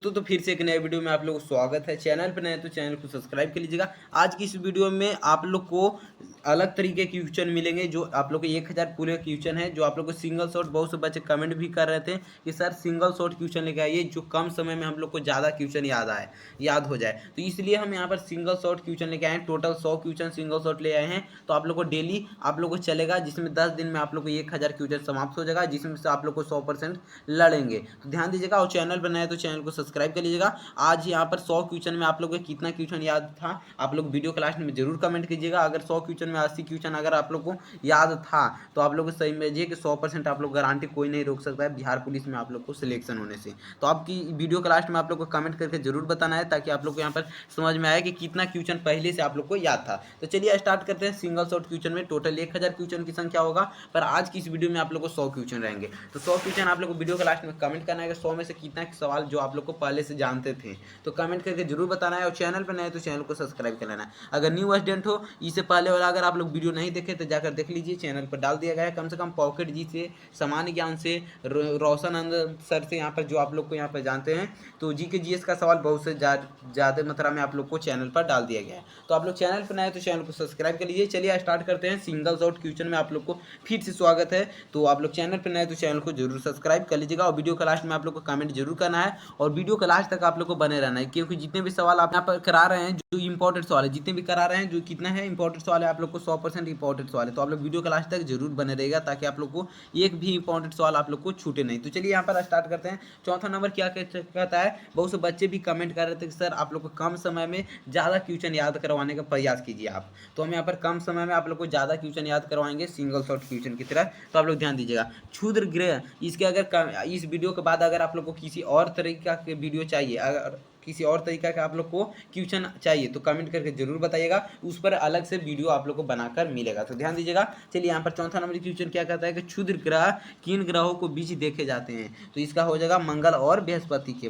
तो फिर से एक नए वीडियो में आप लोगों को स्वागत है। चैनल पर नए तो चैनल को सब्सक्राइब कर लीजिएगा। आज की इस वीडियो में आप लोग को अलग तरीके के क्वेश्चन मिलेंगे जो आप लोग को 1000 पूरे क्वेश्चन है जो आप लोग को सिंगल शॉट। बहुत से बच्चे कमेंट भी कर रहे थे कि सर सिंगल शॉट क्वेश्चन लेके आइए जो कम समय में हम लोग को ज़्यादा क्वेश्चन याद हो जाए। तो इसलिए हम यहाँ पर सिंगल शॉट क्वेश्चन लेके आए हैं। टोटल 100 क्वेश्चन सिंगल शॉट ले आए हैं। तो आप लोग को डेली आप लोग को चलेगा, जिसमें 10 दिन में आप लोग को 1000 क्वेश्चन समाप्त हो जाएगा, जिसमें से आप लोग को 100% लड़ेंगे। तो ध्यान दीजिएगा और चैनल पर नए तो चैनल को सब्सक्राइब कर लीजिएगा। आज यहाँ पर 100 क्वेश्चन में आप लोगों को कितना क्वेश्चन याद था आप लोग वीडियो क्लास में जरूर कमेंट कीजिएगा। अगर 100 क्वेश्चन में 80 क्वेश्चन अगर आप लोग को याद था तो आप लोग को सही समझिए कि 100% आप लोग गारंटी कोई नहीं रोक सकता है बिहार पुलिस में आप लोग को सिलेक्शन होने से। तो आपकी वीडियो क्लास में आप लोग को कमेंट करके जरूर बताना है ताकि आप लोग को यहाँ पर समझ में आए कि कितना क्वेश्चन पहले से आप लोग को याद था। तो चलिए स्टार्ट करते हैं। सिंगल शॉट क्वेश्चन में टोटल 1000 क्वेश्चन की संख्या होगा, पर आज की इस वीडियो में आप लोग को 100 क्वेश्चन रहेंगे। तो 100 क्वेश्चन आप लोग को वीडियो क्लास में कमेंट करना है कि 100 में से कितना सवाल जो आप लोग को पहले से जानते थे, तो कमेंट करके जरूर बताना है। और चैनल पर नए तो चैनल को सब्सक्राइब कर लेना है। अगर न्यू स्टूडेंट हो, इससे पहले वाला अगर आप लोग वीडियो नहीं देखे तो जाकर देख लीजिए, चैनल पर डाल दिया गया है। कम से कम पॉकेट जी से, सामान्य ज्ञान से, रोशन आनंद सर से यहाँ पर जो आप लोग को यहाँ पर जानते हैं, तो जी के जीएस का सवाल बहुत से ज़्यादा मात्रा में आप लोग को चैनल पर डाल दिया गया है। तो आप लोग चैनल पर नए तो चैनल को सब्सक्राइब कर लीजिए। चलिए स्टार्ट करते हैं। सिंगल शॉट क्वेश्चन में आप लोग को फिर से स्वागत है। तो आप लोग चैनल पर नए तो चैनल को जरूर सब्सक्राइब कर लीजिएगा और वीडियो के लास्ट में आप लोग को कमेंट जरूर करना है और वीडियो के लास्ट तक आप लोग को बने रहना है, क्योंकि जितने भी सवाल आप यहाँ पर करा रहे हैं जो इंपॉर्टेंट सवाल है, जितने भी करा रहे हैं जो कितना है इंपॉर्टेंट सवाल है, आप लोग को 100% इंपॉर्टेंट सवाल है। तो आप लोग वीडियो के लास्ट तक जरूर बने रहेगा ताकि आप लोग को एक भी इंपॉर्टेंट सवाल आप लोग को छूटे नहीं। तो चलिए यहाँ पर स्टार्ट करते हैं। चौथा नंबर क्या कहता है, बहुत से बच्चे भी कमेंट कर रहे थे कि सर आप लोग को कम समय में ज़्यादा क्वेश्चन याद करवाने का प्रयास कीजिए आप। तो हम यहाँ पर कम समय में आप लोग को ज़्यादा क्वेश्चन याद करवाएंगे सिंगल शॉट क्वेश्चन की तरह। तो आप लोग ध्यान दीजिएगा। क्षुद्र ग्रह, इसके अगर इस वीडियो के बाद अगर आप लोग को किसी और तरीका के वीडियो चाहिए, अगर किसी और तरीका का आप लोग को क्वेश्चन चाहिए तो कमेंट करके जरूर बताइएगा, उस पर अलग से वीडियो आप लोग को बनाकर मिलेगा। तो ध्यान दीजिएगा। चलिए यहाँ पर चौथा नंबर क्वेश्चन क्या कहता है कि क्षुद्र ग्रह किन ग्रहों को बीच देखे जाते हैं। तो इसका हो जाएगा मंगल और बृहस्पति के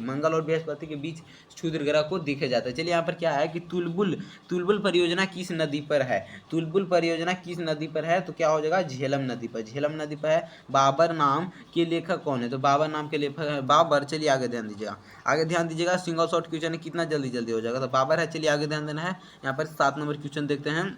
बीच क्षुद्र ग्रह को देखे जाता है। चलिए यहाँ पर क्या है कि तुलबुल परियोजना किस नदी पर है। तुलबुल परियोजना किस नदी पर है, तो क्या हो जाएगा झेलम नदी पर। झेलम नदी पर है। बाबर नाम के लेखक कौन है, तो बाबर नाम के लेखक है बाबर। चलिए आगे ध्यान दीजिएगा। सिंगल शॉट क्वेश्चन कितना जल्दी हो जाएगा, तो बाबर है। चलिए आगे ध्यान देना है। यहाँ पर 7 नंबर क्वेश्चन देखते हैं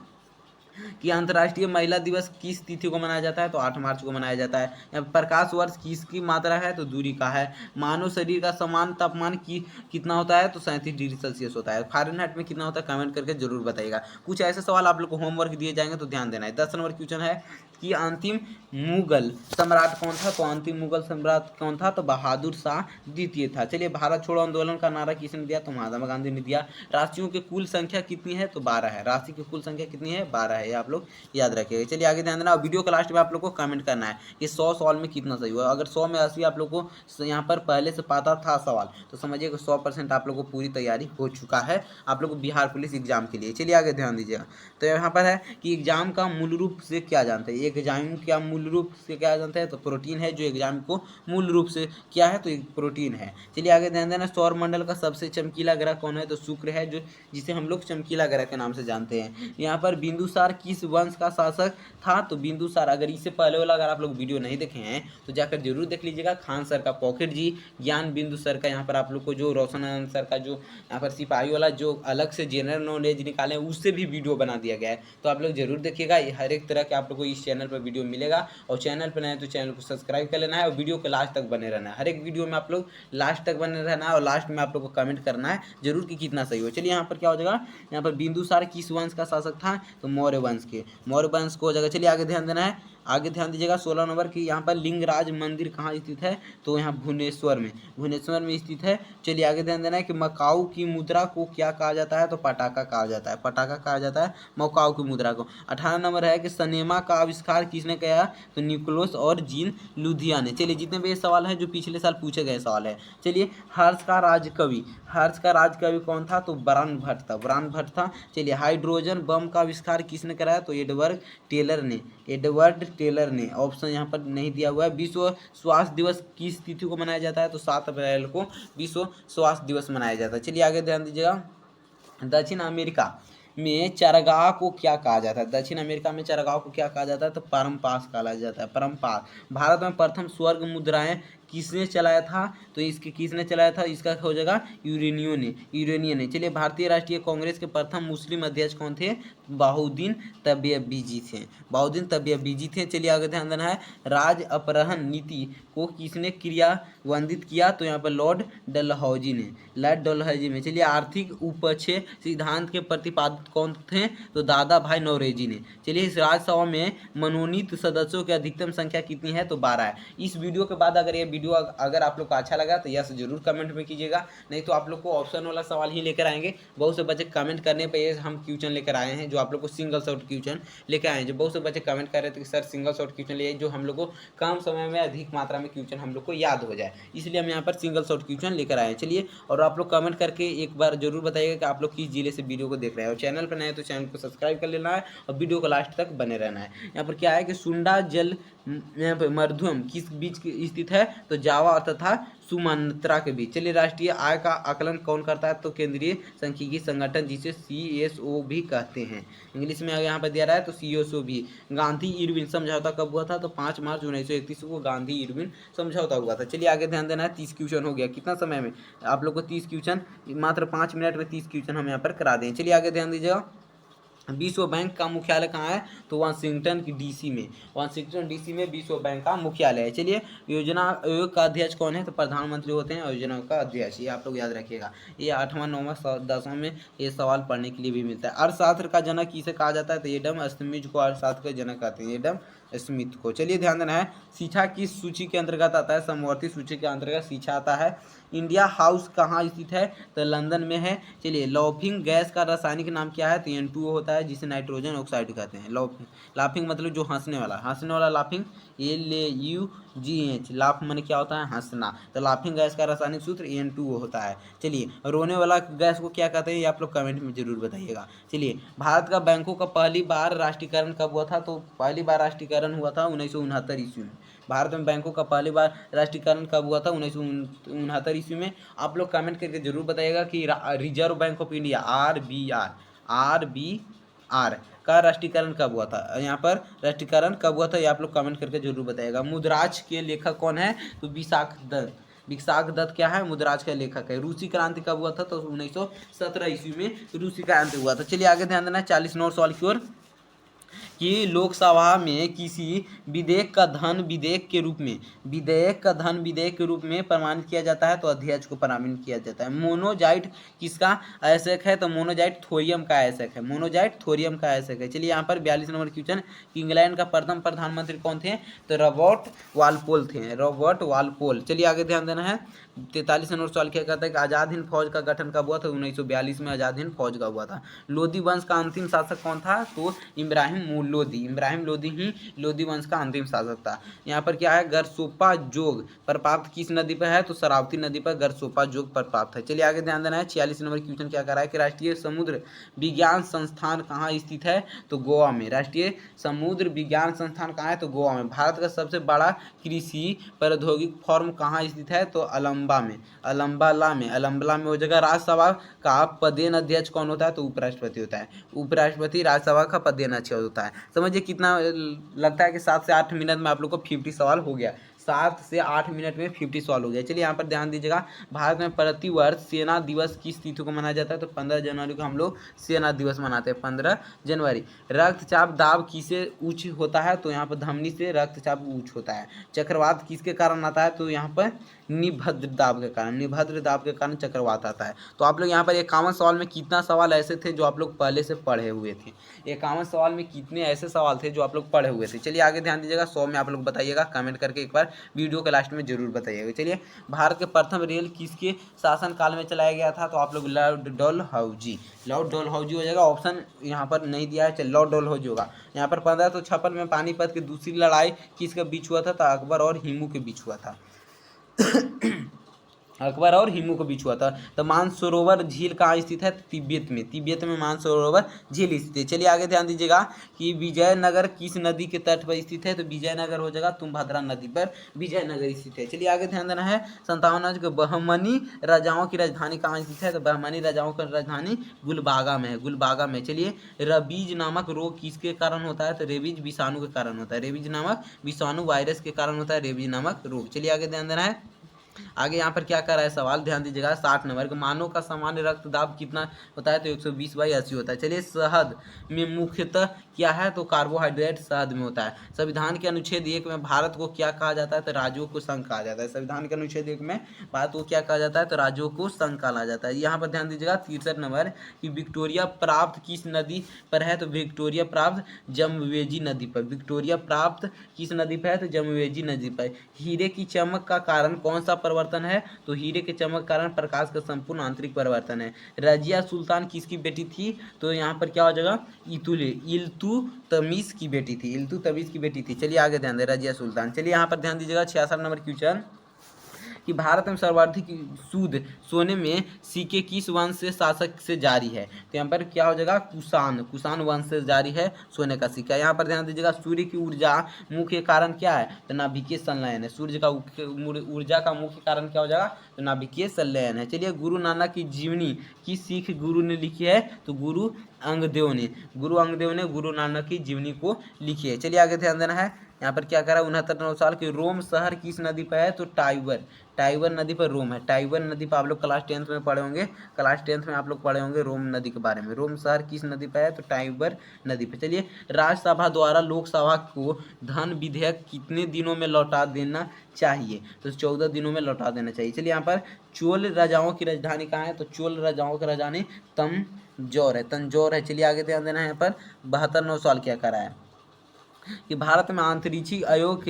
कि अंतर्राष्ट्रीय महिला दिवस किस तिथि को मनाया जाता है, तो 8 मार्च को मनाया जाता है। यहाँ प्रकाश वर्ष किसकी मात्रा है, तो दूरी का है। मानव शरीर का समान तापमान कितना होता है, तो 37 डिग्री सेल्सियस होता है। फ़ारेनहाइट में कितना होता है, कमेंट करके जरूर बताइएगा। कुछ ऐसे सवाल आप लोग को होमवर्क दिए जाएंगे तो ध्यान देना है। 10 नंबर क्वेश्चन है कि अंतिम मुगल सम्राट कौन था, तो अंतिम मुगल सम्राट कौन था, तो बहादुर शाह द्वितीय था। चलिए भारत छोड़ो आंदोलन का नारा किसने दिया, तो महात्मा गांधी ने दिया। राशियों की कुल संख्या कितनी है, तो 12 है। राशि की कुल संख्या कितनी है, 12 है। ये आप लोग याद रखिएगा। चलिए आगे ध्यान देना। और वीडियो के लास्ट में आप लोग को कमेंट करना है कि 100 सवाल में कितना सही हुआ। अगर 100 में 80 आप लोग को यहाँ पर पहले से पता था सवाल, तो समझिए कि 100% आप लोग को पूरी तैयारी हो चुका है आप लोग को बिहार पुलिस एग्जाम के लिए। चलिए आगे ध्यान दीजिएगा। तो यहाँ पर है कि एग्जाम का मूल रूप से क्या जानते हैं। एक एग्जाम क्या मूल रूप से क्या जानते हैं, तो प्रोटीन है। जो एग्जाम को मूल रूप से क्या है, तो एक प्रोटीन है। चलिए आगे ध्यान देना। सौर मंडल का सबसे चमकीला ग्रह कौन है, तो शुक्र है, जो जिसे हम लोग चमकीला ग्रह के नाम से जानते हैं। यहाँ पर बिंदुसार किस वंश का शासक था, तो बिंदुसार। अगर इससे पहले वाला अगर आप लोग वीडियो नहीं देखे हैं तो जाकर जरूर देख लीजिएगा। खान सर का पॉकेट जी ज्ञान बिंदु सर का, यहाँ पर आप लोग को जो रोशन आनंद सर का जो यहाँ पर सिपाही वाला जो अलग से जनरल नॉलेज निकाले हैं उससे भी वीडियो बना दिया गया है। तो आप लोग जरूर देखिएगा। हर एक तरह के आप लोग को इस चैनल पर वीडियो मिलेगा। और चैनल पर नए तो चैनल को सब्सक्राइब कर लेना है और वीडियो के लास्ट तक बने रहना है। हर एक वीडियो में आप लोग लास्ट तक बने रहना है और लास्ट में आप लोग को कमेंट करना है जरूर कि कितना सही हो। चलिए यहाँ पर क्या हो जाएगा, यहाँ पर बिंदुसार किस वंश का शासक था, तो मौर्य वंश के। मौर्य वंश को हो जाएगा। चलिए आगे ध्यान देना है। आगे ध्यान दीजिएगा। 16 नंबर की यहाँ पर लिंगराज मंदिर कहाँ स्थित है, तो यहाँ भुवनेश्वर में स्थित है। चलिए आगे ध्यान देना है कि मकाऊ की मुद्रा को क्या कहा जाता है, तो पटाखा कहा जाता है। मकाऊ की मुद्रा को। 18 नंबर है कि सनेमा का आविष्कार किसने किया, तो निकोलस और जीन लुधिया ने। चलिए जितने भी ये सवाल है जो पिछले साल पूछे गए सवाल है। चलिए हर्ष का राजकवि कौन था, तो ब्रांड भट्ट था। चलिए हाइड्रोजन बम का आविष्कार किसने कराया, तो एडवर्ड टेलर ने। ऑप्शन यहाँ पर नहीं दिया हुआ है। विश्व स्वास्थ्य दिवस किस तिथि को मनाया जाता है, तो 7 अप्रैल को विश्व स्वास्थ्य दिवस मनाया जाता है। चलिए आगे ध्यान दीजिएगा। दक्षिण अमेरिका में चरागाह को क्या कहा जाता है, तो परमपास कहा जाता है। परमपास। भारत में प्रथम स्वर्ग मुद्राएं किसने चलाया था, तो इसके किसने चलाया था, इसका हो जाएगा यूरेनियन ने। चलिए भारतीय राष्ट्रीय कांग्रेस के प्रथम मुस्लिम अध्यक्ष कौन थे, बहाउद्दीन तबियबीजी थे, बहाउद्दीन तबियबीजी थे। चलिए आगे ध्यान देना है, राज अपहरण नीति को किसने क्रियान्वित किया, तो यहाँ पर लॉर्ड डलहौजी ने, लॉर्ड डलहौजी में। चलिए आर्थिक उपक्षय सिद्धांत के प्रतिपादक कौन थे, तो दादा भाई नौरोजी ने। चलिए इस राज्यसभा में मनोनीत सदस्यों की अधिकतम संख्या कितनी है, तो 12 है। इस वीडियो के बाद अगर ये वीडियो अगर आप लोग को अच्छा लगा तो यस जरूर कमेंट में कीजिएगा, नहीं तो आप लोग को ऑप्शन वाला सवाल ही लेकर आएंगे। बहुत से बच्चे कमेंट करने पे हम क्वेश्चन लेकर आए हैं, जो आप लोग को सिंगल शॉट क्वेश्चन लेकर आए हैं। जो बहुत से बच्चे कमेंट कर रहे थे कि सर सिंगल शॉट क्वेश्चन लिए, जो हम लोग को कम समय में अधिक मात्रा में क्वेश्चन हम लोग को याद हो जाए, इसलिए हम यहाँ पर सिंगल शॉट क्वेश्चन लेकर आए हैं। चलिए, और आप लोग कमेंट करके एक बार जरूर बताइएगा कि आप लोग किस जिले से वीडियो को देख रहे हैं, और चैनल पर नए तो चैनल को सब्सक्राइब कर लेना है और वीडियो को लास्ट तक बने रहना है। यहाँ पर क्या है कि सुंडा जल यहाँ पर मध्यम किस बीच स्थित है, तो जावा तथा सुमात्रा के बीच। चलिए राष्ट्रीय आय का आकलन कौन करता है, तो केंद्रीय सांख्यिकी संगठन, जिसे CSO भी कहते हैं, इंग्लिश में यहाँ पर दिया रहा है तो CSO भी। गांधी इरविन समझौता कब हुआ था, तो 5 मार्च 1931 को गांधी इरविन समझौता हुआ था। चलिए आगे ध्यान देना है, 30 क्वेश्चन हो गया, कितना समय में आप लोग को 30 क्वेश्चन, मात्र 5 मिनट में 30 क्वेश्चन हम यहाँ पर करा दें। चलिए आगे ध्यान दीजिएगा, विश्व बैंक का मुख्यालय कहाँ है, तो वाशिंगटन की DC में, वाशिंगटन DC में विश्व बैंक का मुख्यालय है। चलिए योजना आयोग का अध्यक्ष कौन है, तो प्रधानमंत्री होते हैं योजना का अध्यक्ष, ये आप लोग याद रखिएगा। ये 8वां 9वां 10वां में ये सवाल पढ़ने के लिए भी मिलता है। अर्थशास्त्र का जनक किसे कहा जाता है, तो एडम स्मिथ को अर्थशास्त्र का जनक कहते हैं, एडम स्मिथ को। चलिए ध्यान देना है, शिक्षा किस सूची के अंतर्गत आता है, समवर्ती सूची के अंतर्गत शिक्षा आता है। इंडिया हाउस कहाँ स्थित है, तो लंदन में है। चलिए लाफिंग गैस का रासायनिक नाम क्या है, तो N2O होता है, जिसे नाइट्रोजन ऑक्साइड कहते हैं। लाफिंग मतलब जो हंसने वाला लाफिंग, LAUGH, लाफ माने क्या होता है, हंसना, तो लाफिंग गैस का रासायनिक सूत्र N2O होता है। चलिए रोने वाला गैस को क्या कहते हैं, ये आप लोग कमेंट में जरूर बताइएगा। चलिए भारत का बैंकों का पहली बार राष्ट्रीयकरण कब हुआ था, तो पहली बार राष्ट्रीयकरण हुआ था 1969 ईस्वी में। भारत में बैंकों का पहली बार राष्ट्रीयकरण कब हुआ था, 1969 ईस्वी में। आप लोग कमेंट करके जरूर बताइएगा कि reserve bank of India RBR का राष्ट्रीयकरण कब हुआ था, यहाँ पर राष्ट्रीयकरण कब हुआ था, ये आप लोग कमेंट करके जरूर बताइएगा। मुद्राज के लेखक कौन है, तो विशाख दत्त क्या है, मुद्राज का लेखक है। रूसी क्रांति कब हुआ था, तो 1917 ईस्वी में रूसी क्रांति हुआ था। चलिए आगे ध्यान देना है, 40 नंबर सवाल की ओर, कि लोकसभा में किसी विधेयक का धन विधेयक के रूप में प्रमाणित किया जाता है, तो अध्यक्ष को प्रमाणित किया जाता है। मोनोजाइट किसका आयसक है, तो मोनोजाइट थोरियम का आयसक है। चलिए यहाँ पर 42 नंबर क्वेश्चन, इंग्लैंड का प्रथम प्रधानमंत्री कौन थे, तो रॉबर्ट वालपोल। चलिए आगे ध्यान देना है, 43 नंबर सवाल क्या कहता है कि आजाद हिंद फौज का गठन कब हुआ था, 1942 में आजाद हिंद फौज का हुआ था। लोधी वंश का अंतिम शासक कौन था, तो इब्राहिम लोधी ही लोधी वंश का अंतिम शासक था। यहाँ पर क्या है, गरसोपा जोग प्रपात किस नदी पर है, तो शरावती नदी पर गरसोपा जोग प्रपात है। चलिए आगे ध्यान देना है, 46 नंबर क्वेश्चन क्या कर रहा है कि राष्ट्रीय समुद्र विज्ञान संस्थान कहाँ स्थित है, तो गोवा में। राष्ट्रीय समुद्र विज्ञान संस्थान कहाँ है, तो गोवा में। भारत का सबसे बड़ा कृषि प्रौद्योगिक फॉर्म कहाँ स्थित है, तो अलम्बा में हो जाएगा। राज्यसभा का पदेन अध्यक्ष कौन होता है, तो उपराष्ट्रपति होता है। उपराष्ट्रपति राज्यसभा का पदेन अध्यक्ष होता है। समझिए कितना लगता है कि 7 से 8 मिनट में आप लोग को 50 सवाल हो गया, 7 से 8 मिनट में 50 सवाल हो गया। चलिए यहाँ पर ध्यान दीजिएगा, भारत में प्रतिवर्ष सेना दिवस किस तिथि को मनाया जाता है, तो 15 जनवरी को हम लोग सेना दिवस मनाते हैं, 15 जनवरी। रक्तचाप दाब किसे उच्च होता है, तो यहाँ पर धमनी से रक्तचाप उच्च होता है। चक्रवात किसके कारण आता है, तो यहाँ पर निभद्र दाब के कारण चक्रवात आता है। तो आप लोग यहाँ पर 51 सवाल में कितना सवाल ऐसे थे जो आप लोग पहले से पढ़े हुए थे, 51 सवाल में कितने ऐसे सवाल थे जो आप लोग पढ़े हुए थे। चलिए आगे ध्यान दीजिएगा, 100 में आप लोग बताइएगा, कमेंट करके एक बार वीडियो के लास्ट में जरूर बताइएगा। चलिए भारत के प्रथम रेल किसके शासन काल में चलाया गया था, तो आप लोग लॉर्ड डलहौजी हो जाएगा। ऑप्शन यहाँ पर नहीं दिया है, चलिए लॉर्ड डलहौजी होगा। यहाँ पर 1556 में पानीपत की दूसरी लड़ाई किसके बीच हुआ था, तो अकबर और हिमू के बीच हुआ था। अकबर और हिमू के बीच हुआ था। तो मानसरोवर झील कहाँ स्थित है? तिब्बत में। तिब्बत में मानसरोवर झील स्थित है। चलिए आगे ध्यान दीजिएगा कि विजयनगर किस नदी के तट पर स्थित है? तो विजयनगर हो जाएगा तुंगभद्रा नदी पर विजयनगर स्थित है। चलिए आगे ध्यान देना है 57 के बहमनी राजाओं की राजधानी कहाँ स्थित है? तो बहमनी राजाओं की राजधानी गुलबागा में है, गुलबागा में। चलिए रबीज नामक रोग किसके कारण होता है? तो रेबीज विषाणु के कारण होता है। रेबीज नामक विषाणु वायरस के कारण होता है रेबीज नामक रोग। चलिए आगे ध्यान देना है। आगे यहाँ पर क्या कर रहा है सवाल, ध्यान दीजिएगा। 60 नंबर का मानव का सामान्य रक्तदाब कितना होता है? तो 120/80 होता है। चलिए शहद में मुख्यतः क्या है? तो कार्बोहाइड्रेट शहद में होता है। संविधान के अनुच्छेद 1 में भारत को क्या कहा जाता है? तो राज्यों को संघ कहा जाता है। संविधान के अनुच्छेद 1 में भारत को क्या कहा जाता है? तो राज्यों को संघ कहा जाता है। यहाँ पर ध्यान दीजिएगा 63 नंबर कि विक्टोरिया प्राप्त किस नदी पर है? तो विक्टोरिया प्राप्त जमवेजी नदी पर। विक्टोरिया प्राप्त किस नदी पर है? तो जमवेजी नदी पर। हीरे की चमक का कारण कौन सा परिवर्तन है? तो हीरे के चमक के कारण प्रकाश का संपूर्ण आंतरिक परिवर्तन है। रजिया सुल्तान किसकी बेटी थी? तो यहाँ पर क्या हो जाएगा? इल्तुतमिश की बेटी थी। इल्तुतमिश की बेटी थी। चलिए आगे ध्यान दें रजिया सुल्तान। चलिए यहाँ पर ध्यान दीजिएगा 66 नंबर क्वेश्चन कि भारत में सर्वाधिक सूद सोने में सिक्के किस वंश से शासक से जारी है? तो यहाँ पर क्या हो जाएगा? कुषाण, कुषाण वंश से जारी है सोने का सिक्का। यहाँ पर ध्यान दीजिएगा सूर्य की ऊर्जा मुख्य कारण क्या है? तो नाभिकीय संलयन है। सूर्य का ऊर्जा का मुख्य कारण क्या हो जाएगा? तो नाभिकीय संलयन है। चलिए गुरु नानक की जीवनी की सिख गुरु ने लिखी है? तो गुरु अंगदेव ने। गुरु अंगदेव ने गुरु नानक की जीवनी को लिखी है। चलिए आगे ध्यान देना है। यहाँ पर क्या करा? 69 साल के रोम शहर किस नदी पर है? तो टाइबर, टाइबर नदी पर रोम है। टाइबर नदी पर आप लोग क्लास 10th में पढ़े होंगे। क्लास 10th में आप लोग पढ़े होंगे रोम नदी के बारे में। रोम शहर किस नदी पर है? तो टाइबर नदी पर। चलिए राज्यसभा द्वारा लोकसभा को धन विधेयक कितने दिनों में लौटा देना चाहिए? तो 14 दिनों में लौटा देना चाहिए। चलिए यहाँ पर चोल राजाओं की राजधानी कहाँ है? तो चोल राजाओं की राजधानी तंजौर है, तंजौर है। चलिए आगे ध्यान देना है। यहाँ पर 72 सवाल क्या करा है कि भारत में अंतरिक्षी आयोग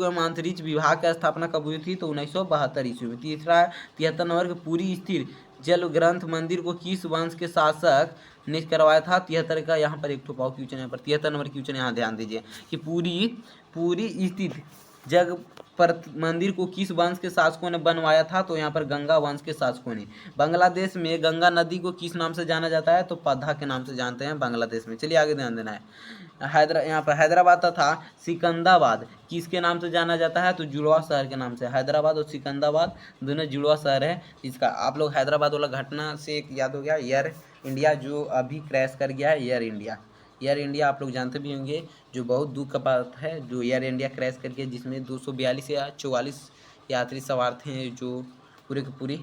एवं अंतरिक्ष विभाग की स्थापना कब हुई थी? तो 1972 ईस्वी में। तीसरा 73 नंबर के पूरी स्थिर जल ग्रंथ मंदिर को किस वंश के शासक ने करवाया था? 73 का यहाँ पर एक ठोपाव क्वेश्चन यहाँ पर 73 नंबर क्वेश्चन यहाँ ध्यान दीजिए कि पूरी स्थित जग पर मंदिर को किस वंश के शासकों ने बनवाया था? तो यहाँ पर गंगा वंश के शासकों ने। बांग्लादेश में गंगा नदी को किस नाम से जाना जाता है? तो पद्मा के नाम से जानते हैं बांग्लादेश में। चलिए आगे ध्यान देना है। यहाँ पर हैदराबाद तथा सिकंदराबाद किसके नाम से जाना जाता है? तो जुड़वा शहर के नाम से। हैदराबाद और सिकंदराबाद दोनों जुड़वा शहर है। इसका आप लोग हैदराबाद वाला घटना से एक याद हो गया, एयर इंडिया जो अभी क्रैश कर गया है, एयर इंडिया। एयर इंडिया आप लोग जानते भी होंगे, जो बहुत दुख का बात है, जो एयर इंडिया क्रैश करके जिसमें 242 या 44 यात्री सवार थे, जो पूरे की पूरी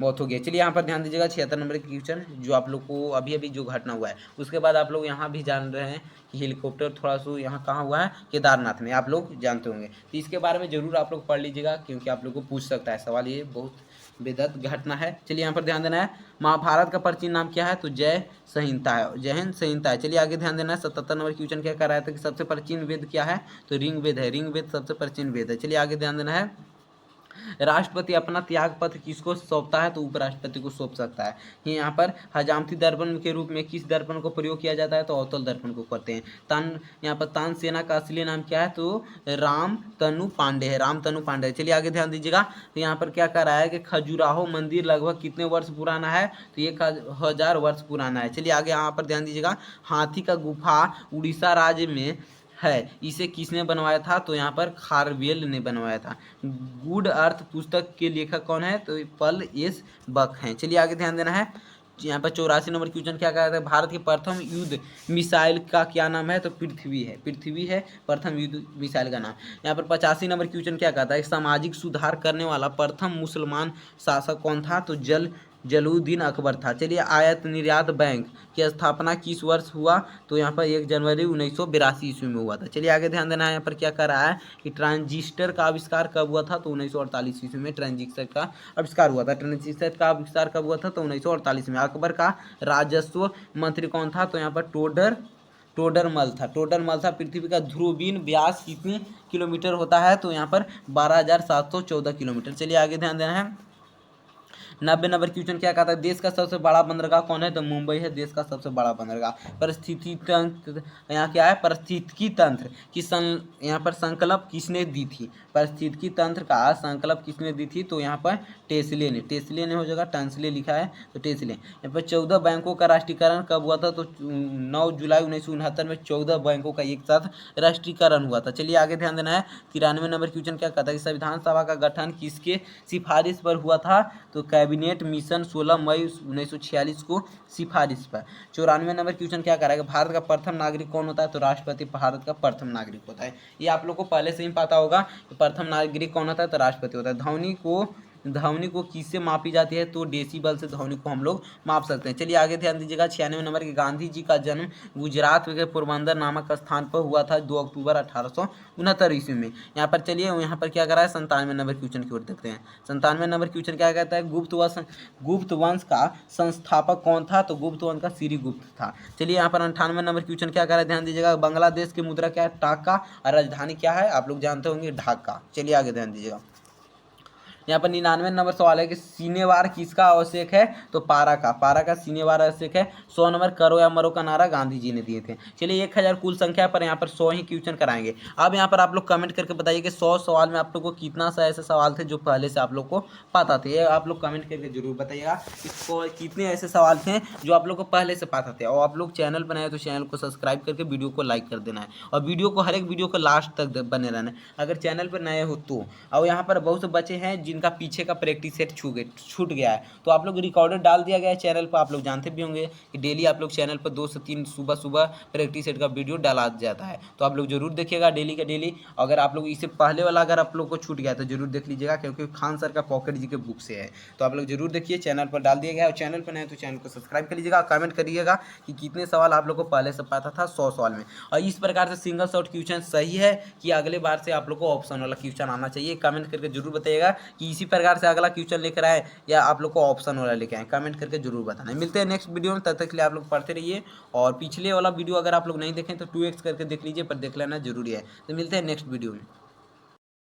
मौत हो गई। चलिए यहाँ पर ध्यान दीजिएगा 76 नंबर की क्वेश्चन जो आप लोग को अभी अभी जो घटना हुआ है। उसके बाद आप लोग यहाँ भी जान रहे हैं कि हेलीकॉप्टर थोड़ा सा यहाँ कहाँ हुआ है? केदारनाथ में। आप लोग जानते होंगे, तो इसके बारे में जरूर आप लोग पढ़ लीजिएगा क्योंकि आप लोग को पूछ सकता है सवाल, ये बहुत बेदर्द घटना है। चलिए यहाँ पर ध्यान देना है। महाभारत का प्राचीन नाम क्या है? तो जय संहिता है, जय हिंद संहिता है। चलिए आगे ध्यान देना है। 77 नंबर क्वेश्चन क्या कर रहा था कि सबसे प्राचीन वेद क्या है? तो ऋग्वेद है। ऋग्वेद सबसे प्राचीन वेद है। चलिए आगे ध्यान देना है। राष्ट्रपति अपना त्याग पत्र किसको सौंपता है? तो उपराष्ट्रपति को सौंप सकता है। यहाँ पर हजामती दर्पण के रूप में किस दर्पण को प्रयोग किया जाता है? तो अवतल दर्पण को करते हैं। यहाँ पर तानसेना का असली नाम क्या है? तो राम तनु पांडे है, राम तनु पांडे। चलिए आगे ध्यान दीजिएगा। तो यहाँ पर क्या कर रहा है कि खजुराहो मंदिर लगभग कितने वर्ष पुराना है? तो 1000 वर्ष पुराना है। चलिए आगे यहाँ पर ध्यान दीजिएगा। हाथी का गुफा उड़ीसा राज्य में है, इसे किसने बनवाया था? तो यहाँ पर खारवेल ने बनवाया था। गुड अर्थ पुस्तक के लेखक कौन है? तो पल एस बक हैं। चलिए आगे ध्यान देना है। यहाँ पर 84 नंबर क्वेश्चन क्या कहता है? भारत की प्रथम युद्ध मिसाइल का क्या नाम है? तो पृथ्वी है, पृथ्वी है प्रथम युद्ध मिसाइल का नाम। यहाँ पर 85 नंबर क्वेश्चन क्या कहता है? सामाजिक सुधार करने वाला प्रथम मुसलमान शासक कौन था? तो जलालुद्दीन अकबर था। चलिए आयात निर्यात बैंक की स्थापना किस वर्ष हुआ? तो यहाँ पर 1 जनवरी 1982 ईस्वी में हुआ था। चलिए आगे ध्यान देना है। यहाँ पर क्या कर रहा है कि ट्रांजिस्टर का आविष्कार कब हुआ था? तो 1948 ईस्वी में ट्रांजिस्टर का आविष्कार हुआ था। ट्रांजिस्टर का आविष्कार कब हुआ था? तो 1948 में। अकबर का राजस्व मंत्री कौन था? तो यहाँ पर टोडरमल था। टोडरमल था। पृथ्वी का ध्रुवीय व्यास कितनी किलोमीटर होता है? तो यहाँ पर 12,714 किलोमीटर। चलिए आगे ध्यान देना है। 90 नंबर क्वेश्चन क्या कहता है, देश का सबसे बड़ा बंदरगाह कौन है, तो मुंबई है देश का सबसे बड़ा बंदरगाह। परिस्थिति तंत्र, यहाँ क्या है, परिस्थितिकी तंत्र की यहाँ पर संकल्प किसने दी थी, परिस्थितिकी तंत्र का संकल्प किसने दी थी, तो यहाँ पर टेस्ले ने, टेस्ले ने हो जाएगा, टंसले लिखा है तो टेस्ले। यहाँ पर 14 बैंकों का राष्ट्रीयकरण कब हुआ था, तो 9 जुलाई 1969 में 14 बैंकों का एक साथ राष्ट्रीयकरण हुआ था। चलिए आगे ध्यान देना है। 93 नंबर क्वेश्चन क्या कहता है कि संविधान सभा का गठन किसके सिफारिश पर हुआ था, तो कैबिनेट मिशन 16 मई 1946 को सिफारिश पर। 94 नंबर क्वेश्चन क्या करेगा, भारत का प्रथम नागरिक कौन होता है, तो राष्ट्रपति भारत का प्रथम नागरिक होता है। ये आप लोग को पहले से ही पता होगा कि प्रथम नागरिक कौन होता है, तो राष्ट्रपति होता है। ध्वनि को किससे मापी जाती है, तो डेसिबल से ध्वनि को हम लोग माप सकते हैं। चलिए आगे ध्यान दीजिएगा। 96 नंबर के गांधी जी का जन्म गुजरात के पोरबंदर नामक स्थान पर हुआ था 2 अक्टूबर 1869 ईस्वी में। यहाँ पर चलिए यहाँ पर क्या करा है, 97 नंबर क्वेश्चन की ओर देखते हैं। 97 नंबर क्वेश्चन क्या कहता है, गुप्त वंश का संस्थापक कौन था, तो गुप्त वंश का श्रीगुप्त था। चलिए यहाँ पर 98 नंबर क्वेश्चन क्या करा है, ध्यान दीजिएगा। बांग्लादेश की मुद्रा क्या है, टाका, और राजधानी क्या है, आप लोग जानते होंगे, ढाका। चलिए आगे ध्यान दीजिएगा। यहाँ पर 99 नंबर सवाल है कि सीनेवार किसका आवश्यक है, तो पारा का सीनेवार आवश्यक है। 100 नंबर करो या मरो का नारा गांधी जी ने दिए थे। चलिए 1000 कुल संख्या पर यहाँ पर 100 ही क्वेश्चन कराएंगे। अब यहाँ पर आप लोग कमेंट करके बताइए कि 100 सवाल में आप लोग को कितना सा ऐसे सवाल थे जो पहले से आप लोग को पता थे। ये आप लोग कमेंट करके जरूर बताइएगा कि कितने ऐसे सवाल थे जो आप लोग को पहले से पता थे। और आप लोग चैनल बनाए तो चैनल को सब्सक्राइब करके वीडियो को लाइक कर देना है, और वीडियो को हर एक वीडियो को लास्ट तक बने रहना है अगर चैनल पर नए हो तो। और यहाँ पर बहुत से बच्चे हैं जिनका पीछे का प्रैक्टिस सेट छूट गया है, तो आप लोग रिकॉर्डेड डाल दिया गया है चैनल पर। आप लोग जानते भी होंगे कि डेली आप लोग चैनल पर 2 से 3 सुबह प्रैक्टिस सेट का वीडियो डाला जाता है, तो आप लोग जरूर देखिएगा डेली का डेली। अगर आप लोग इससे पहले वाला अगर आप लोग को छूट गया तो जरूर देख लीजिएगा, क्योंकि खान सर का पॉकेट जी के बुक से है, तो आप लोग जरूर देखिए। चैनल पर डाल दिया गया है, और चैनल पर नए तो चैनल को सब्सक्राइब कर लीजिएगा। कमेंट करिएगा कि कितने सवाल आप लोग को पहले से पता था 100 सवाल में। और इस प्रकार से सिंगल शॉट क्वेश्चन सही है कि अगले बार से आप लोग को ऑप्शन वाला क्वेश्चन आना चाहिए, कमेंट करके जरूर बताइएगा कि इसी प्रकार से अगला क्वेश्चन लेकर आए या आप लोग को ऑप्शन वाला लेके आए, कमेंट करके जरूर बताना। मिलते हैं नेक्स्ट वीडियो में, तब तक के लिए आप लोग पढ़ते रहिए। और पिछले वाला वीडियो अगर आप लोग नहीं देखें तो 2x करके देख लीजिए, पर देख लेना जरूरी है। तो मिलते हैं नेक्स्ट वीडियो में।